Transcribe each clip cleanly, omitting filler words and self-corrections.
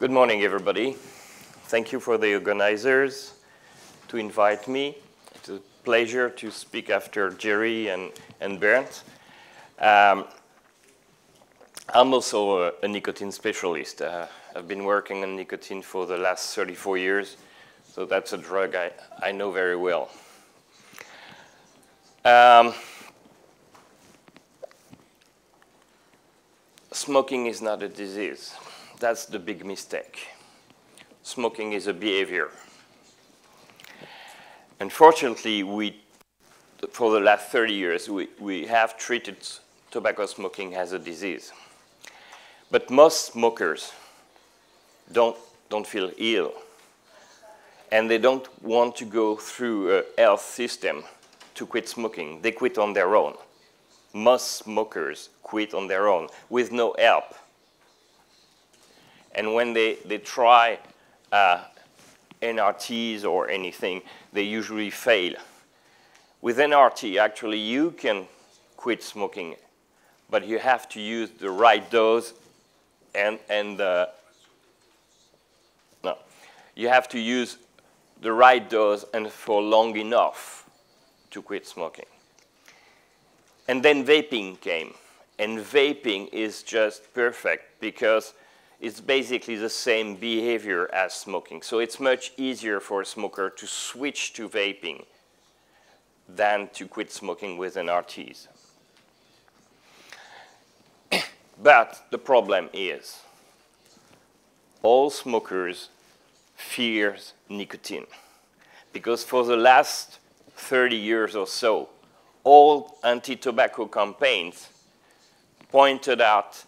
Good morning, everybody. Thank you for the organizers to invite me. It's a pleasure to speak after Jerry and Bernd. I'm also a nicotine specialist. I've been working on nicotine for the last 34 years, so that's a drug I know very well. Smoking is not a disease. That's the big mistake. Smoking is a behavior. Unfortunately, for the last 30 years, we have treated tobacco smoking as a disease. But most smokers don't feel ill. And they don't want to go through a health system to quit smoking. They quit on their own. Most smokers quit on their own with no help. And when they try NRTs or anything, they usually fail. With NRT, actually, you can quit smoking, but you have to use the right dose you have to use the right dose and for long enough to quit smoking. And then vaping came. And vaping is just perfect because it's basically the same behavior as smoking. So it's much easier for a smoker to switch to vaping than to quit smoking with NRTs. But the problem is, all smokers fear nicotine. Because for the last 30 years or so, all anti-tobacco campaigns pointed out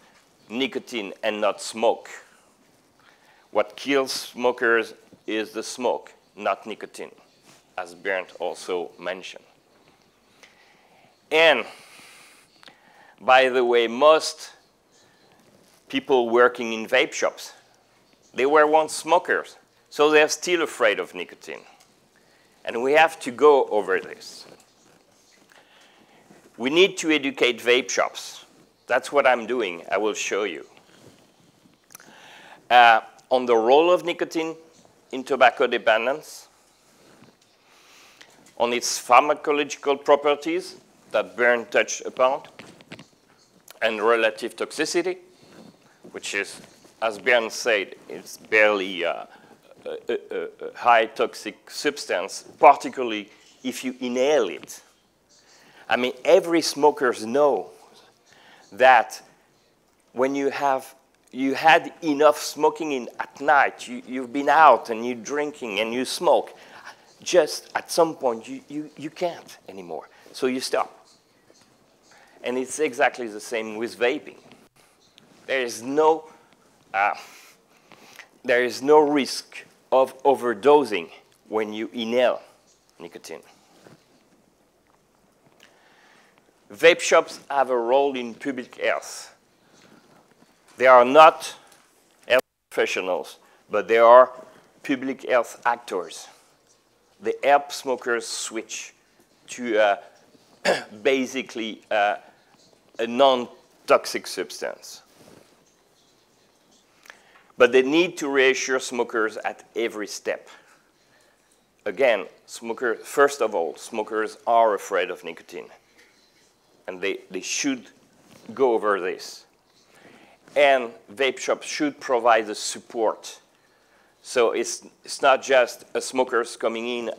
nicotine and not smoke. What kills smokers is the smoke, not nicotine, as Bernd also mentioned. And by the way, most people working in vape shops, they were once smokers, so they're still afraid of nicotine. And we have to go over this. We need to educate vape shops. That's what I'm doing. I will show you. On the role of nicotine in tobacco dependence, on its pharmacological properties that Bernd touched upon, and relative toxicity, which is, as Bernd said, it's barely a high toxic substance, particularly if you inhale it. I mean, every smoker knows that when you had enough smoking at night, you've been out and you're drinking and you smoke, just at some point you can't anymore, so you stop. And it's exactly the same with vaping. There is no risk of overdosing when you inhale nicotine. Vape shops have a role in public health. They are not health professionals, but they are public health actors. They help smokers switch to basically a non-toxic substance. But they need to reassure smokers at every step. Again, first of all, smokers are afraid of nicotine. And they should go over this. And vape shops should provide the support. So it's not just a smoker's coming in,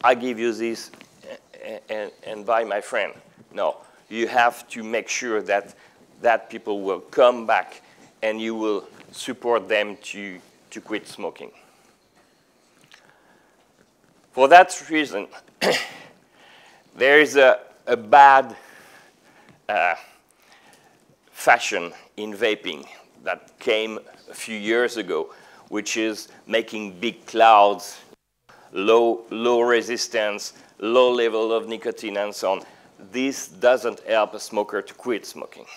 I give you this and buy my friend. No, you have to make sure that people will come back and you will support them to quit smoking. For that reason, there is a bad fashion in vaping that came a few years ago, which is making big clouds, low resistance, low level of nicotine, and so on. This doesn't help a smoker to quit smoking.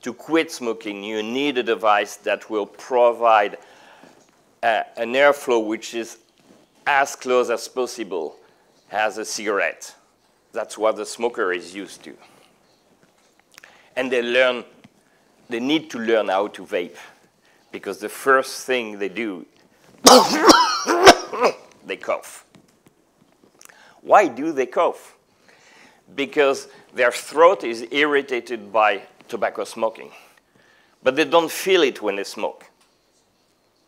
To quit smoking, you need a device that will provide an airflow which is as close as possible as a cigarette. That's what the smoker is used to. And they need to learn how to vape. because the first thing they do, they cough. Why do they cough? Because their throat is irritated by tobacco smoking. But they don't feel it when they smoke.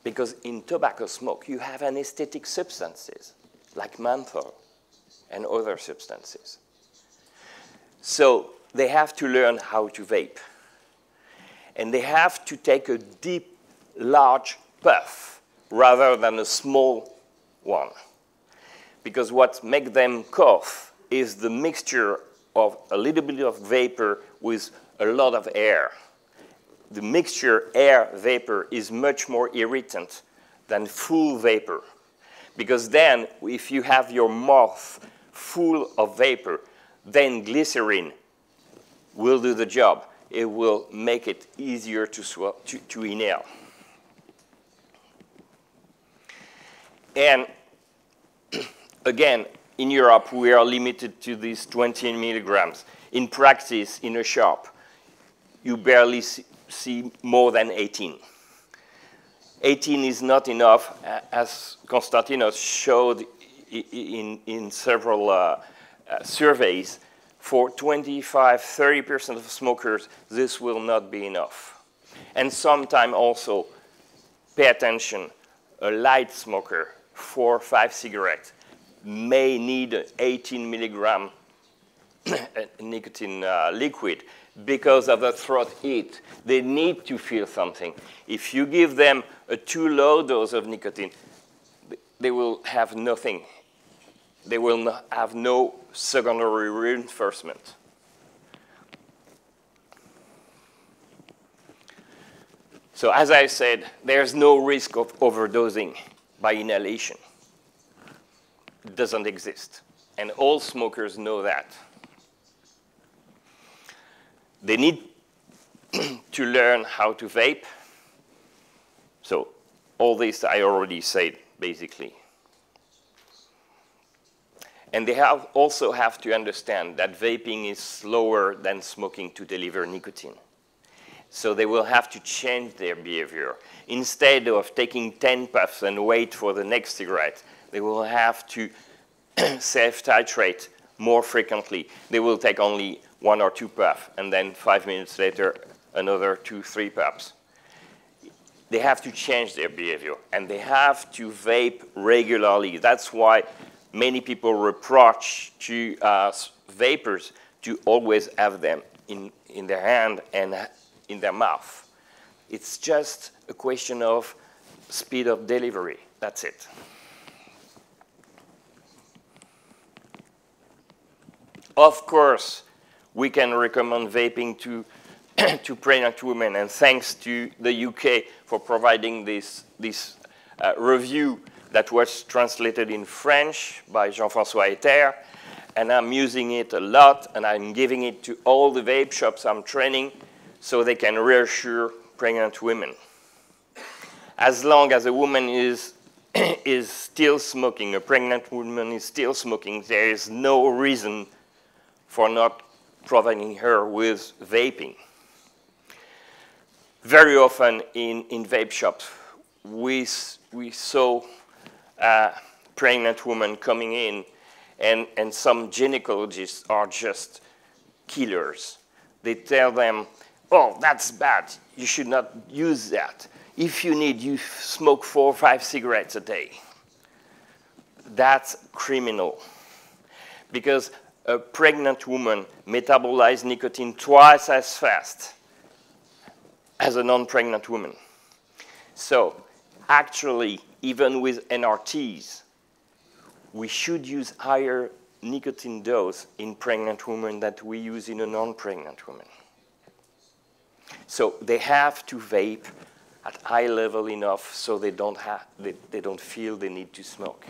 Because in tobacco smoke, you have anesthetic substances, like menthol and other substances. So they have to learn how to vape. And they have to take a deep, large puff rather than a small one. Because what makes them cough is the mixture of a little bit of vapor with a lot of air. The mixture air-vapor is much more irritant than full vapor. Because then, if you have your mouth full of vapor, then glycerin will do the job. It will make it easier to inhale. And again, in Europe, we are limited to these 20 milligrams. In practice, in a shop, you barely see more than 18. 18 is not enough, as Konstantinos showed in several surveys. For 25–30% of smokers, this will not be enough. And sometimes also, pay attention, a light smoker, 4 or 5 cigarettes, may need 18 milligram nicotine liquid because of the throat heat. They need to feel something. If you give them a too low dose of nicotine, they will have nothing. They will have no secondary reinforcement. So as I said, there's no risk of overdosing by inhalation. It doesn't exist. And all smokers know that. They need to learn how to vape. So all this I already said, basically. And they also have to understand that vaping is slower than smoking to deliver nicotine. So they will have to change their behavior. Instead of taking 10 puffs and wait for the next cigarette, they will have to self-titrate more frequently. They will take only 1 or 2 puffs, and then 5 minutes later, another 2–3 puffs. They have to change their behavior, and they have to vape regularly. That's why many people reproach to vapers to always have them in their hand and in their mouth. It's just a question of speed of delivery. That's it. Of course, we can recommend vaping to pregnant women, and thanks to the UK for providing this review that was translated in French by Jean-François Etter, and I'm using it a lot, and I'm giving it to all the vape shops I'm training so they can reassure pregnant women. As long as a woman is still smoking, a pregnant woman is still smoking, there is no reason for not providing her with vaping. Very often in vape shops, we saw pregnant women coming in, and some gynecologists are just killers. They tell them, oh, that's bad, you should not use that. If you need, you smoke 4 or 5 cigarettes a day. That's criminal. Because a pregnant woman metabolizes nicotine twice as fast as a non-pregnant woman. So actually, even with NRTs, we should use higher nicotine dose in pregnant women than we use in a non-pregnant woman. So they have to vape at high level enough so they don't feel the need to smoke.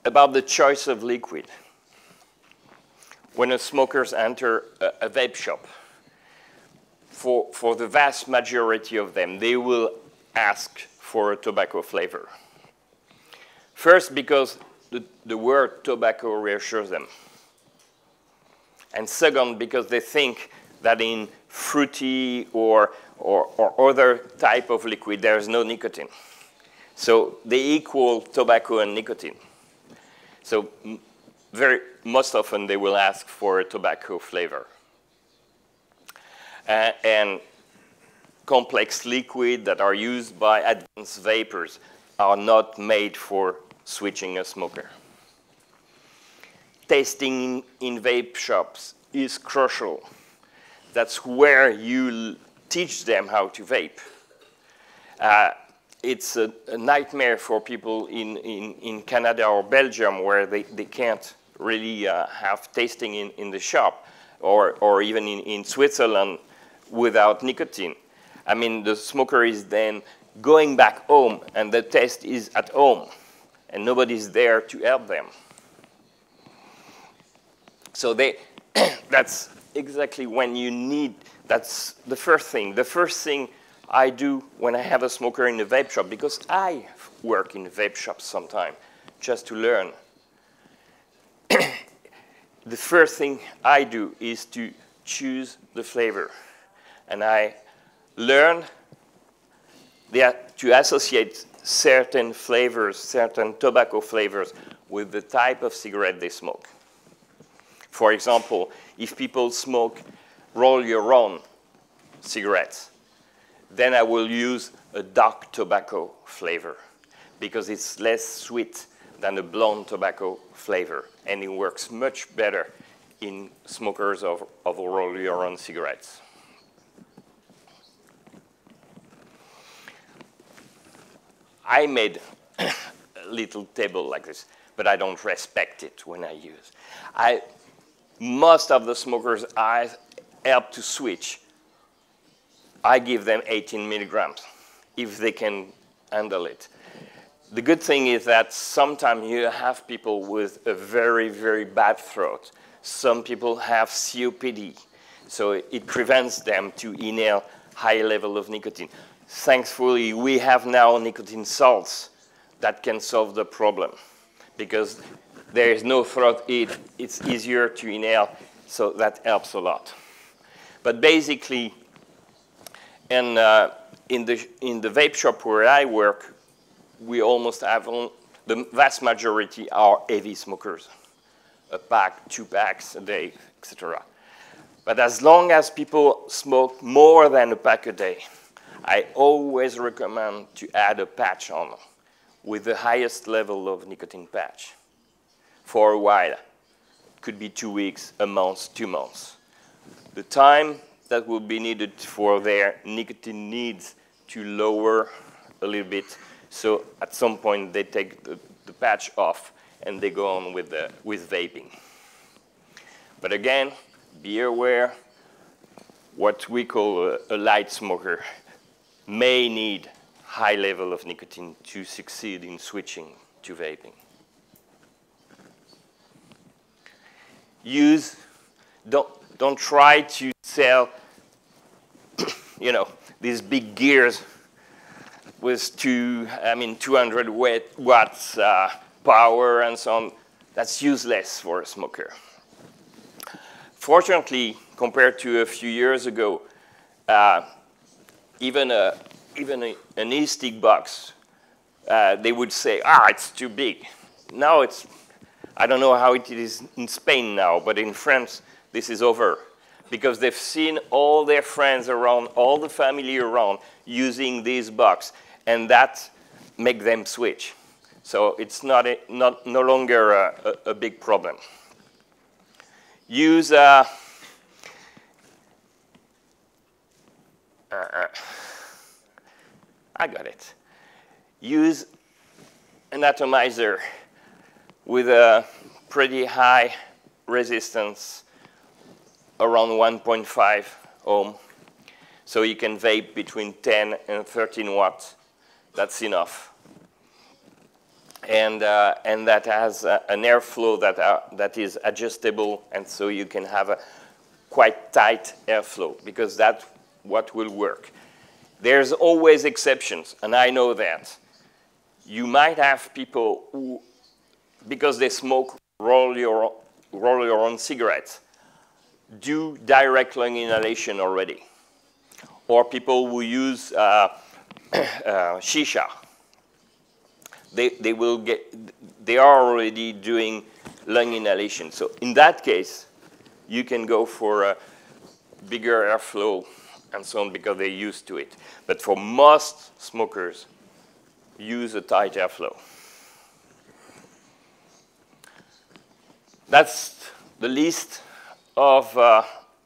About the choice of liquid. When a smokers enter a vape shop, for the vast majority of them, they will ask for a tobacco flavor. First, because the word tobacco reassures them. And second, because they think that in fruity or other type of liquid, there's no nicotine. So they equal tobacco and nicotine. So most often they will ask for a tobacco flavor. And complex liquids that are used by advanced vapors are not made for switching a smoker. Tasting in vape shops is crucial. That's where you teach them how to vape. It's a nightmare for people in Canada or Belgium where they can't really have tasting in the shop, or even in Switzerland without nicotine. I mean, the smoker is then going back home, and the test is at home, and nobody's there to help them. So that's exactly when you need, that's the first thing. The first thing I do when I have a smoker in a vape shop, because I work in vape shops sometimes, just to learn. The first thing I do is to choose the flavor. And I learn to associate certain flavors, certain tobacco flavors, with the type of cigarette they smoke. For example, if people smoke roll-your-own cigarettes, then I will use a dark tobacco flavor because it's less sweet than a blonde tobacco flavor, and it works much better in smokers of roll-your-own cigarettes. I made a little table like this, but I don't respect it when I use. Most of the smokers I help to switch, I give them 18 milligrams, if they can handle it. The good thing is that sometimes you have people with a very, very bad throat. Some people have COPD, so it prevents them to inhale high level of nicotine. Thankfully, we have now nicotine salts that can solve the problem because there is no throat heat. It's easier to inhale, so that helps a lot. But basically, in the vape shop where I work, we almost have, the vast majority are heavy smokers, a pack, 2 packs a day, etc. But as long as people smoke more than a pack a day, I always recommend to add a patch on with the highest level of nicotine patch for a while. It could be 2 weeks, a month, 2 months. The time that will be needed for their nicotine needs to lower a little bit, so at some point they take the patch off and they go on with vaping. But again, be aware, what we call a light smoker may need high level of nicotine to succeed in switching to vaping. Don't try to sell, these big gears with 200 watts power and so on. That's useless for a smoker. Fortunately, compared to a few years ago, even an e-stick box, they would say, it's too big. Now I don't know how it is in Spain now, but in France, this is over. Because they've seen all their friends around, all the family around, using this box, and that makes them switch. So it's no longer a big problem. Use I got it. Use an atomizer with a pretty high resistance, around 1.5 ohm. So you can vape between 10 and 13 watts. That's enough. And that has an airflow that is adjustable, and so you can have a quite tight airflow, because that's what will work. There's always exceptions, and I know that. You might have people who, because they smoke roll your own cigarettes, do direct lung inhalation already, or people who use shisha. They are already doing lung inhalation. So in that case, you can go for a bigger airflow and so on because they're used to it. But for most smokers, use a tight airflow. That's the list of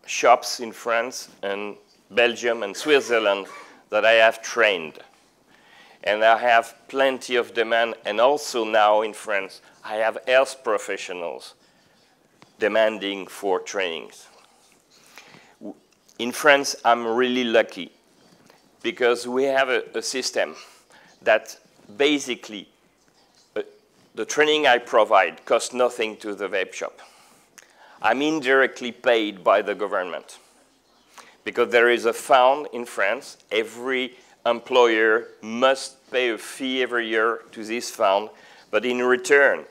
shops in France and Belgium and Switzerland that I have trained. And I have plenty of demand, and also now in France, I have health professionals demanding for trainings. In France, I'm really lucky because we have a system that basically the training I provide costs nothing to the vape shop. I'm indirectly paid by the government because there is a fund in France. Every employer must pay a fee every year to this fund, but in return,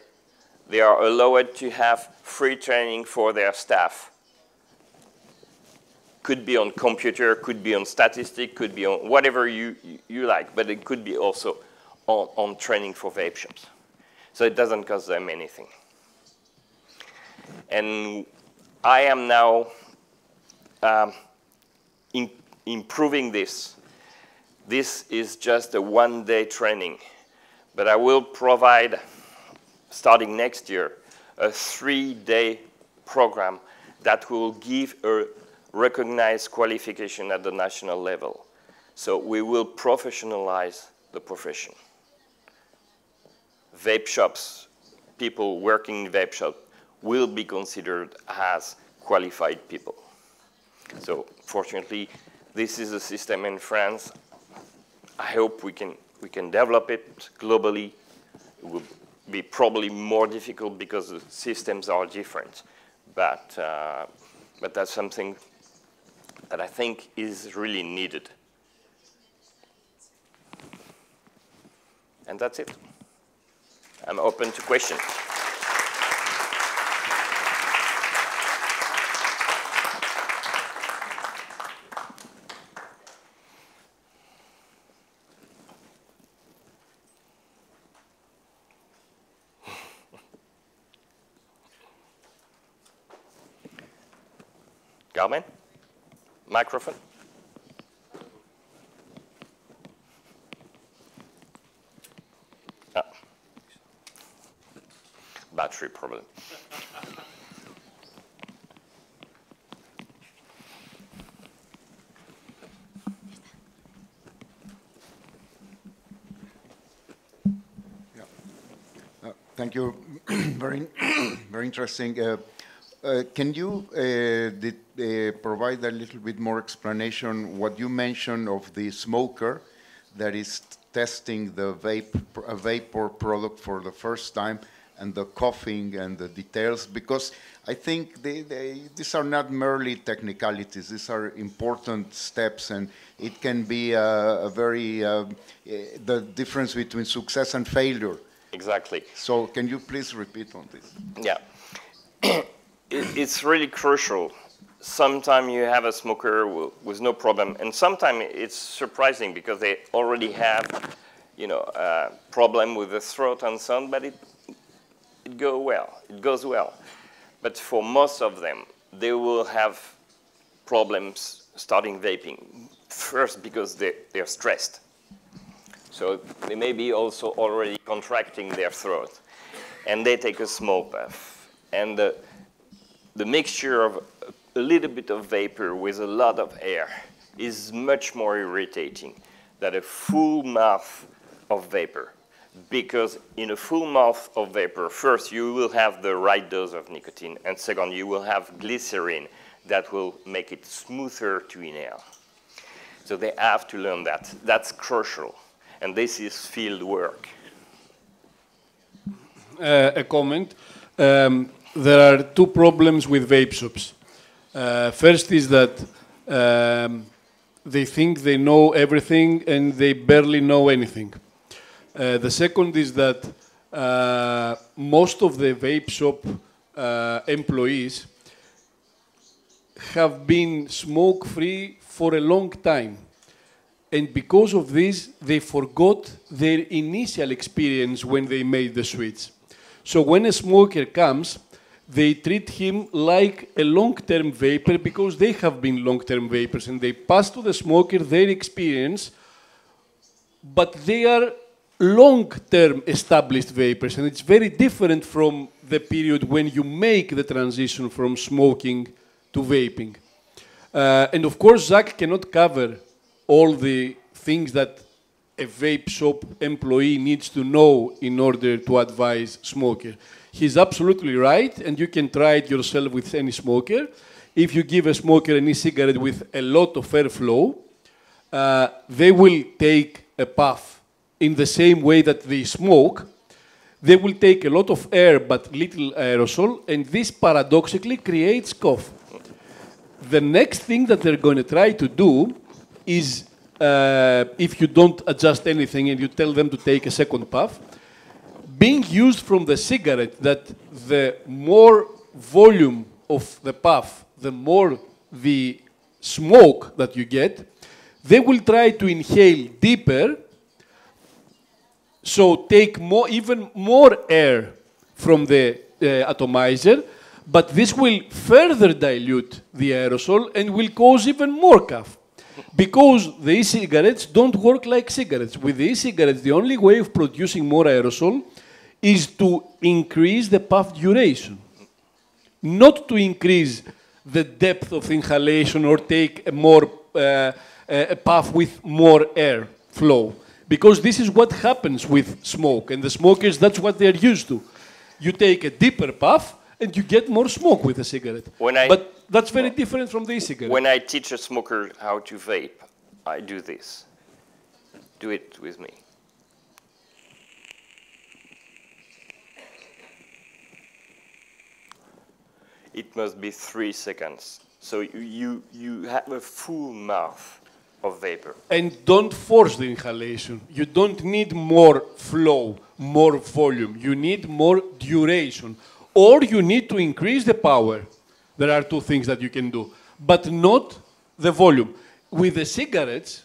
they are allowed to have free training for their staff. Could be on computer, could be on statistics, could be on whatever you like, but it could be also on training for vape shops. So it doesn't cost them anything. And I am now improving this. This is just a one-day training, but I will provide, starting next year, a 3-day program that will give a recognized qualification at the national level. So we will professionalize the profession. Vape shops, people working in vape shops, will be considered as qualified people. So fortunately, this is a system in France. I hope we can develop it globally. It will be probably more difficult because the systems are different, but that's something that I think is really needed. And that's it. I'm open to questions. Carmen? Microphone? Ah. Battery problem. Thank you. Very interesting. Can you provide a little bit more explanation what you mentioned of the smoker that is testing the vapor product for the first time and the coughing and the details? Because I think these are not merely technicalities. These are important steps, and it can be the difference between success and failure. Exactly. So can you please repeat on this? Yeah. It's really crucial. Sometimes you have a smoker with no problem, and sometimes it's surprising because they already have, a problem with the throat and so on, but it goes well. But for most of them, they will have problems starting vaping. First, because they're stressed. So they may be also already contracting their throat, and they take a small puff. And the mixture of a little bit of vapor with a lot of air is much more irritating than a full mouth of vapor. Because in a full mouth of vapor, first, you will have the right dose of nicotine, and second, you will have glycerin that will make it smoother to inhale. So they have to learn that. That's crucial, and this is field work. A comment. There are two problems with vape shops. First is that they think they know everything and they barely know anything. The second is that most of the vape shop employees have been smoke-free for a long time. And because of this, they forgot their initial experience when they made the switch. So when a smoker comes, they treat him like a long-term vapor because they have been long-term vapors, and they pass to the smoker their experience, but they are long-term established vapors, and it's very different from the period when you make the transition from smoking to vaping. And of course, Jacques cannot cover all the things that a vape shop employee needs to know in order to advise smoker. He's absolutely right, and you can try it yourself with any smoker. If you give a smoker an e-cigarette with a lot of airflow, they will take a puff in the same way that they smoke. They will take a lot of air but little aerosol, and this paradoxically creates cough. The next thing that they're going to try to do is, if you don't adjust anything and you tell them to take a second puff, being used from the cigarette, that the more volume of the puff, the more the smoke that you get, they will try to inhale deeper, so take more, even more air from the atomizer, but this will further dilute the aerosol and will cause even more cough. Because the e-cigarettes don't work like cigarettes. With the e-cigarettes, the only way of producing more aerosol is to increase the puff duration, not to increase the depth of inhalation or take a more a puff with more air flow. Because this is what happens with smoke, and the smokers, that's what they're used to. You take a deeper puff, and you get more smoke with a cigarette. But that's very different from the e-cigarette. When I teach a smoker how to vape, I do this. Do it with me. It must be 3 seconds. So you have a full mouth of vapor. And don't force the inhalation. You don't need more flow, more volume. You need more duration. Or you need to increase the power. There are two things that you can do, but not the volume. With the cigarettes,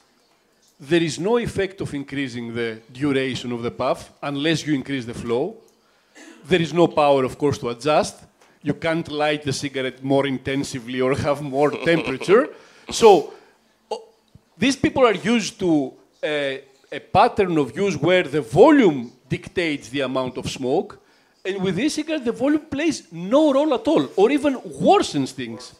there is no effect of increasing the duration of the puff unless you increase the flow. There is no power, of course, to adjust. You can't light the cigarette more intensively or have more temperature. So these people are used to a pattern of use where the volume dictates the amount of smoke. And with e-cigarette, the volume plays no role at all, or even worsens things.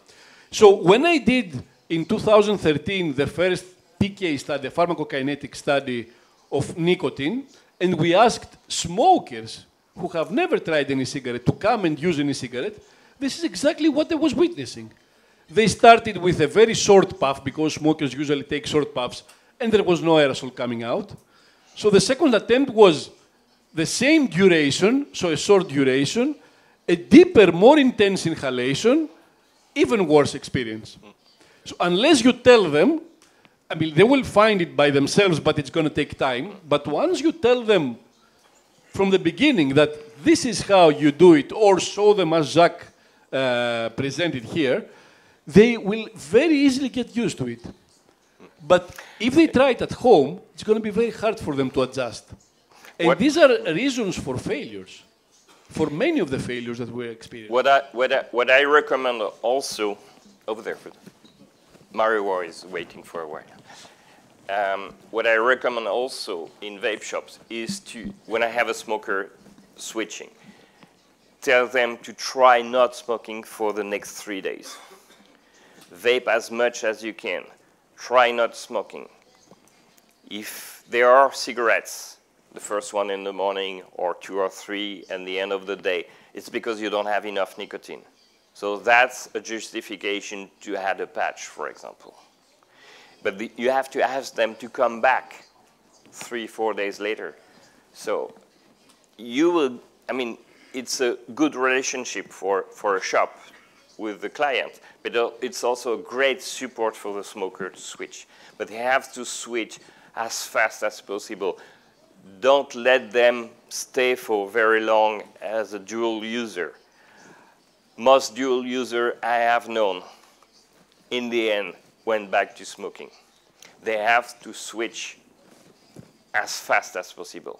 So when I did, in 2013, the first PK study, a pharmacokinetic study of nicotine, and we asked smokers who have never tried any cigarette to come and use any cigarette, this is exactly what I was witnessing. They started with a very short puff, because smokers usually take short puffs, and there was no aerosol coming out. So the second attempt was the same duration, so a short duration, a deeper, more intense inhalation, even worse experience. So unless you tell them, I mean, they will find it by themselves, but it's going to take time. But once you tell them from the beginning that this is how you do it, or show them as Jacques presented here, they will very easily get used to it. But if they try it at home, it's going to be very hard for them to adjust. And these are reasons for failures, for many of the failures that we're experiencing. What I recommend also, over there, Mario is waiting for a while. What I recommend also in vape shops is to, when I have a smoker switching, tell them to try not smoking for the next 3 days. Vape as much as you can. Try not smoking. If there are cigarettes, the first one in the morning, or 2 or 3 at the end of the day, it's because you don't have enough nicotine. So that's a justification to add a patch, for example. But you have to ask them to come back 3, 4 days later. So you will, I mean, it's a good relationship for a shop with the client, but it's also a great support for the smoker to switch. But they have to switch as fast as possible. Don't let them stay for very long as a dual user. Most dual user I have known in the end, went back to smoking. They have to switch as fast as possible.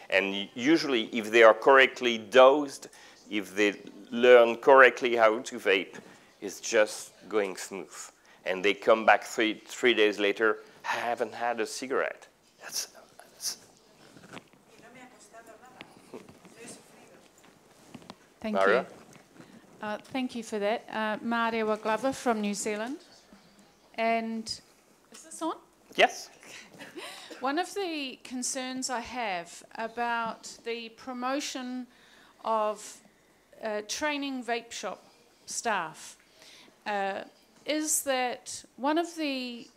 And usually, if they are correctly dosed, if they learn correctly how to vape, it's just going smooth. And they come back three days later, haven't had a cigarette. That's Thank Maria? you. Thank you for that. Marewa Glover from New Zealand. And is this on? Yes. One of the concerns I have about the promotion of training vape shop staff is that one of the,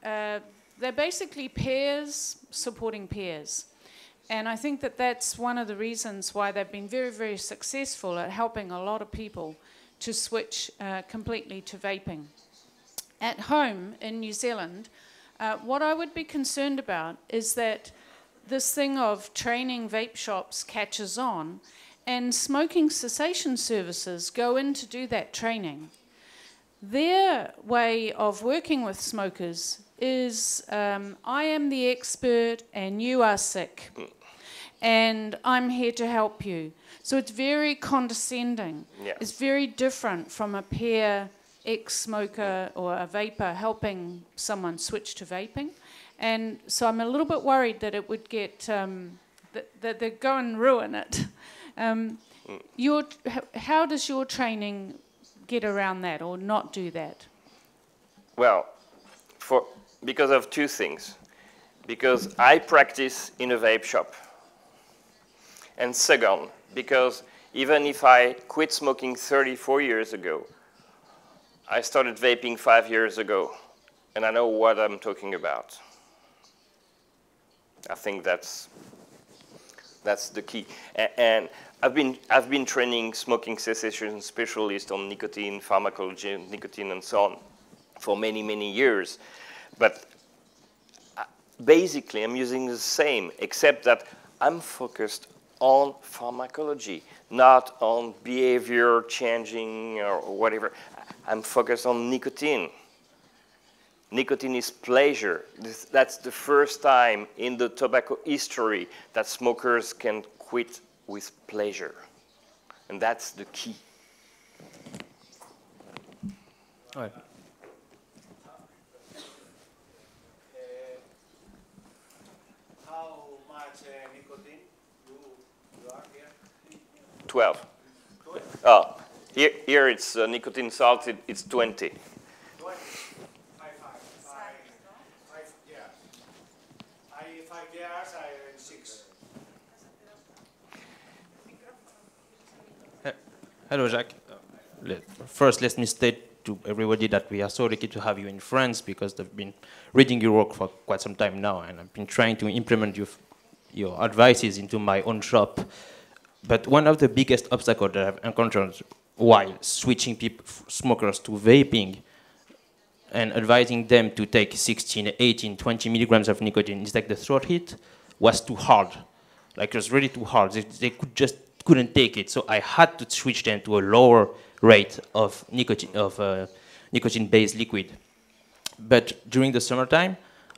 they're basically peers supporting peers. And I think that that's one of the reasons why they've been very, very successful at helping a lot of people to switch completely to vaping. At home in New Zealand, what I would be concerned about is that this thing of training vape shops catches on and smoking cessation services go in to do that training. Their way of working with smokers is, I am the expert and you are sick. And I'm here to help you. So it's very condescending. Yeah. It's very different from a peer ex-smoker or a vapor helping someone switch to vaping. And so I'm a little bit worried that it would get, that they'd go and ruin it. How does your training get around that or not do that? Well, because of two things. Because I practice in a vape shop. And second, because even if I quit smoking 34 years ago, I started vaping 5 years ago, and I know what I'm talking about. I think that's the key. And I've been training smoking cessation specialists on nicotine, pharmacology, nicotine, and so on for many, many years. But basically, I'm using the same, except that I'm focused on pharmacology, not on behavior changing or whatever. I'm focused on nicotine. Nicotine is pleasure. That's the first time in the tobacco history that smokers can quit with pleasure. And that's the key. All right. How much nicotine you are here? 12. Oh, here it's nicotine salt, it's 20. 20? Yeah. 5 years, I 6. Hello, Jacques. First, let me state to everybody that we are so lucky to have you in France because they've been reading your work for quite some time now, and I've been trying to implement your advices into my own shop. But one of the biggest obstacles that I've encountered while switching smokers to vaping and advising them to take 16, 18, 20 milligrams of nicotine is like the throat hit was too hard. Like it was really too hard. They couldn't take it. So I had to switch them to a lower rate of nicotine-based liquid. But during the summertime,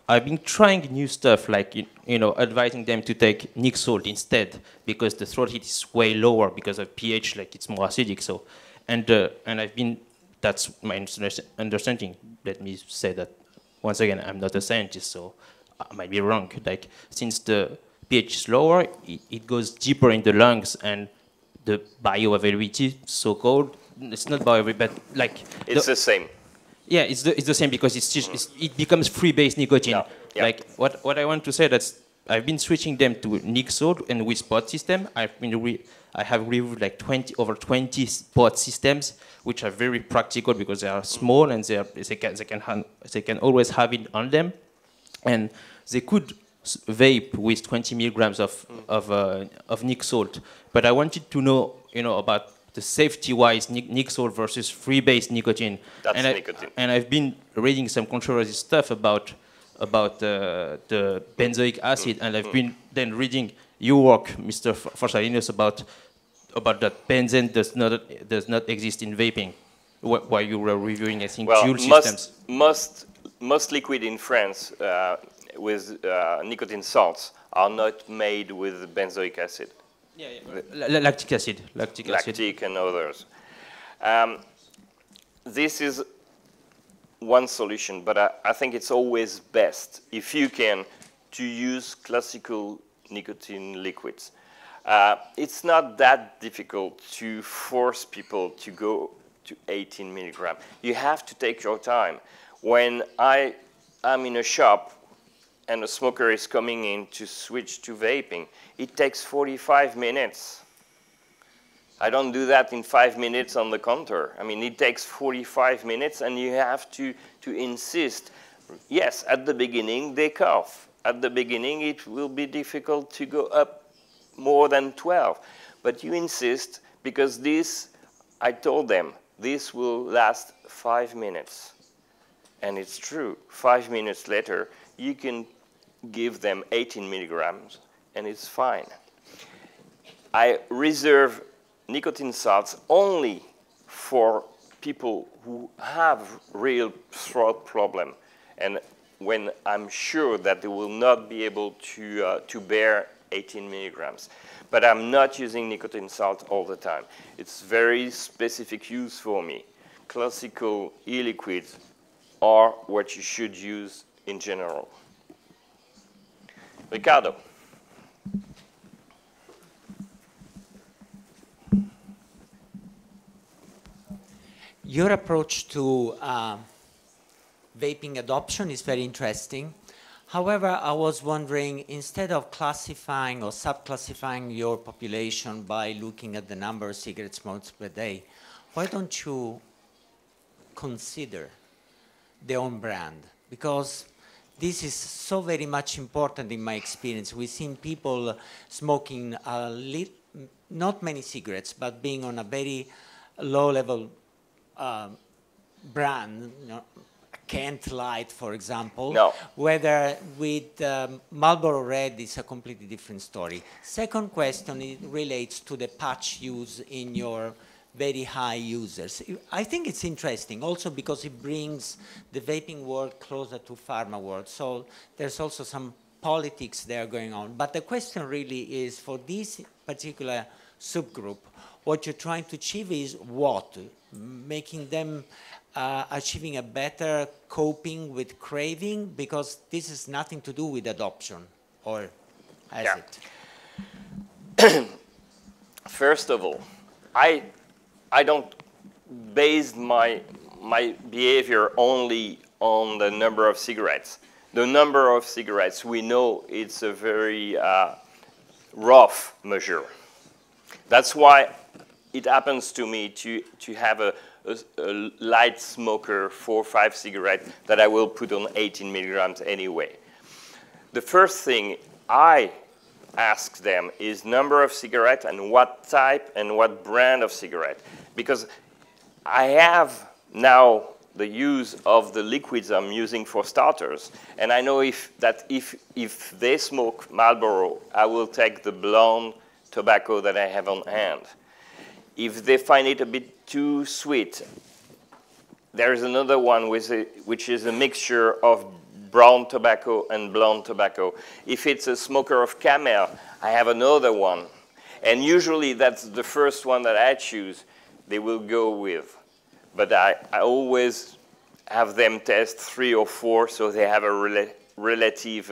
I've been trying new stuff, like advising them to take nic salt instead, because the throat heat is way lower because of pH, like it's more acidic. So, and I've been, that's my understanding. Let me say that once again, I'm not a scientist, so I might be wrong. Like since the pH is lower, it goes deeper in the lungs, and the bioavailability, so-called, it's not bioavailability, but like it's the same. Yeah, it's the same because it becomes free-base nicotine. Yeah. Yeah. Like what I want to say that's I've been switching them to nic salt and with pod system. I have reviewed like over 20 pod systems, which are very practical because they are small and they can always have it on them, and they could vape with 20 milligrams of nic salt. But I wanted to know about the safety-wise nic salt versus free-base nicotine. That's nicotine. And I've been reading some controversy stuff about the benzoic acid, and I've been then reading your work, Mr. Forsalinos, about that benzene does not exist in vaping. while you were reviewing, I think, Well, fuel systems? most liquid in France with nicotine salts are not made with benzoic acid. Lactic acid. Lactic and others. This is one solution, but I think it's always best, if you can, to use classical nicotine liquids. It's not that difficult to force people to go to 18 milligram. You have to take your time. When I'm in a shop and a smoker is coming in to switch to vaping, it takes 45 minutes. I don't do that in 5 minutes on the counter. I mean, it takes 45 minutes, and you have to insist. Yes, at the beginning, they cough. At the beginning, it will be difficult to go up more than 12. But you insist, because this, I told them, this will last 5 minutes. And it's true. 5 minutes later, you can give them 18 milligrams, and it's fine. I reserve nicotine salts only for people who have real throat problem, and when I'm sure that they will not be able to bear 18 milligrams. But I'm not using nicotine salt all the time. It's very specific use for me. Classical e-liquids are what you should use in general. Ricardo. Your approach to vaping adoption is very interesting. However, I was wondering, instead of classifying or subclassifying your population by looking at the number of cigarette smokes per day, why don't you consider their own brand? Because this is so very much important in my experience. We've seen people smoking not many cigarettes, but being on a very low-level brand, you know, Kent Light, for example, no. Whether with Marlboro Red is a completely different story. Second question, it relates to the patch use in your very high users. I think it's interesting also because it brings the vaping world closer to pharma world. So there's also some politics there going on. But the question really is, for this particular subgroup, what you're trying to achieve is what? Making them achieving a better coping with craving, because this has nothing to do with adoption, or has it? First of all, I don't base my behavior only on the number of cigarettes. The number of cigarettes, we know it's a very rough measure. That's why it happens to me to have a light smoker, 4 or 5 cigarettes, that I will put on 18 milligrams anyway. The first thing I ask them is number of cigarettes and what type and what brand of cigarette. Because I have now the use of the liquids I'm using for starters, and I know if they smoke Marlboro, I will take the blonde tobacco that I have on hand. If they find it a bit too sweet, there is another one which is a mixture of brown tobacco and blonde tobacco. If it's a smoker of Camel, I have another one. And usually that's the first one that I choose, they will go with. But I always have them test 3 or 4 so they have a relative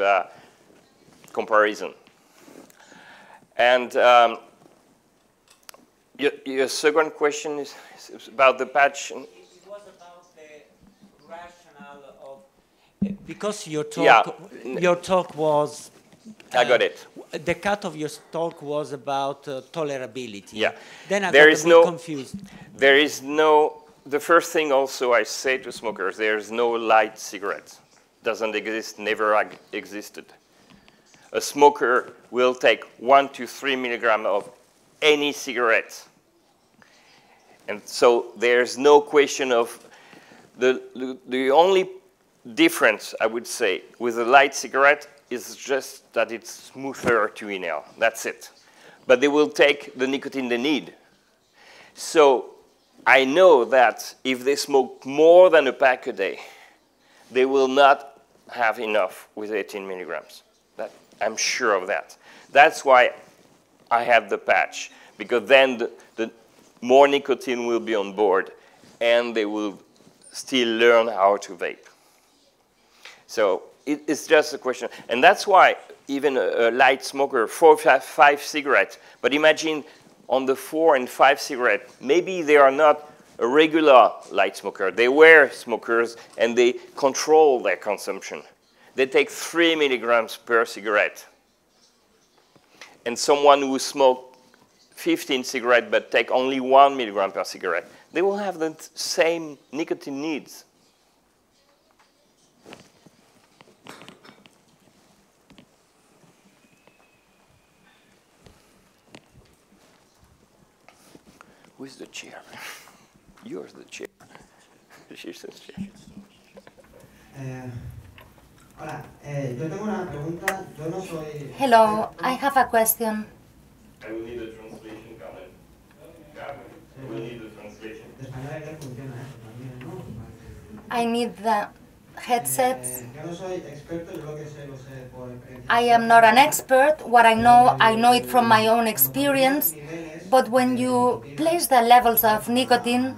comparison. And your second question is about the patch. It was about the rationale of, because your talk was... I got it. The cut of your talk was about tolerability. Yeah. Then I got a bit confused. There is no, the first thing also I say to smokers, there is no light cigarette. Doesn't exist, never existed. A smoker will take 1 to 3 milligrams of any cigarette. And so there's no question of, the only difference, I would say, with a light cigarette is just that it's smoother to inhale. That's it. But they will take the nicotine they need. So I know that if they smoke more than a pack a day, they will not have enough with 18 milligrams. I'm sure of that. That's why I have the patch, because then the more nicotine will be on board, and they will still learn how to vape. So it's just a question. And that's why even a light smoker, 4 or 5 cigarettes, but imagine on the 4 and 5 cigarettes, maybe they are not a regular light smoker. They were smokers, and they control their consumption. They take 3 milligrams per cigarette. And someone who smoked 15 cigarettes but take only 1 milligram per cigarette, they will have the same nicotine needs. Who is the chair? You're the chair. She's the chair. Hola, yo tengo una pregunta. Yo no soy. Hello, I have a question. I will need a translation, Carmen. I will need a translation. I need the headsets. Yo no soy experto, yo lo que sé, lo sé por experiencia. I am not an expert. What I know it from my own experience. But when you place the levels of nicotine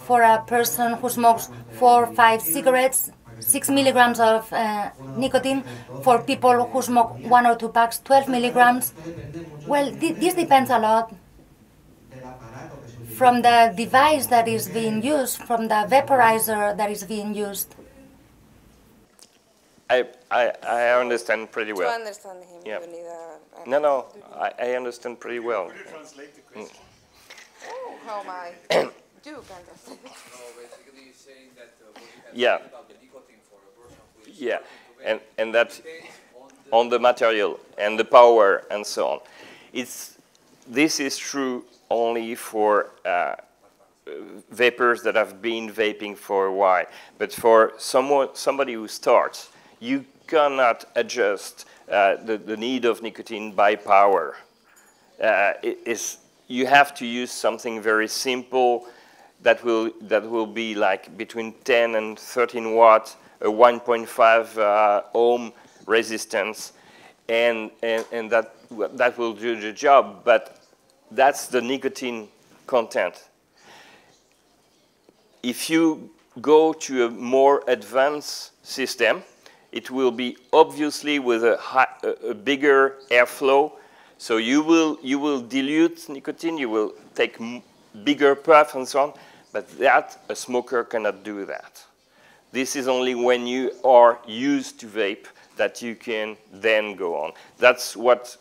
for a person who smokes 4 or 5 cigarettes, 6 milligrams of nicotine, for people who smoke 1 or 2 packs, 12 milligrams, well, this depends a lot from the device that is being used, from the vaporizer that is being used. I understand pretty well. To understand him, Yeah. you need a No, I understand pretty well. Oh, how am I? Do kind of thing. Basically he's saying that what you have Yeah. said about the nicotine for a person who is Yeah, and that's on the material and the power and so on. This is true only for vapors that have been vaping for a while. But for somebody who starts, you cannot adjust the need of nicotine by power. You have to use something very simple that will be like between 10 and 13 watts, a 1.5 ohm resistance, and that will do the job. But that's the nicotine content. If you go to a more advanced system, it will be obviously with a bigger airflow. So you will dilute nicotine, you will take bigger puff and so on, but a smoker cannot do that. This is only when you are used to vape that you can then go on. That's what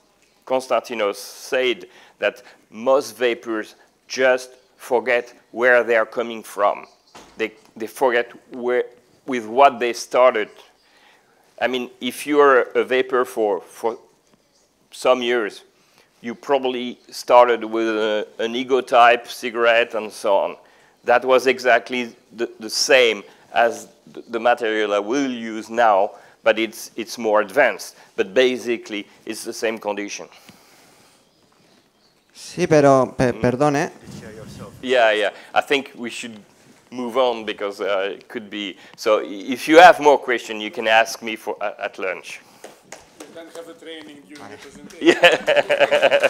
Konstantinos said, that most vapors just forget where they are coming from. They forget with what they started. I mean, if you're a vapor for some years, you probably started with an ego-type cigarette and so on. That was exactly the same as the material I will use now, but it's more advanced. But basically, it's the same condition. Sí, pero perdone. Yeah. I think we should move on because it could be. So if you have more questions, you can ask me at lunch. You can have a training during the presentation. Yeah.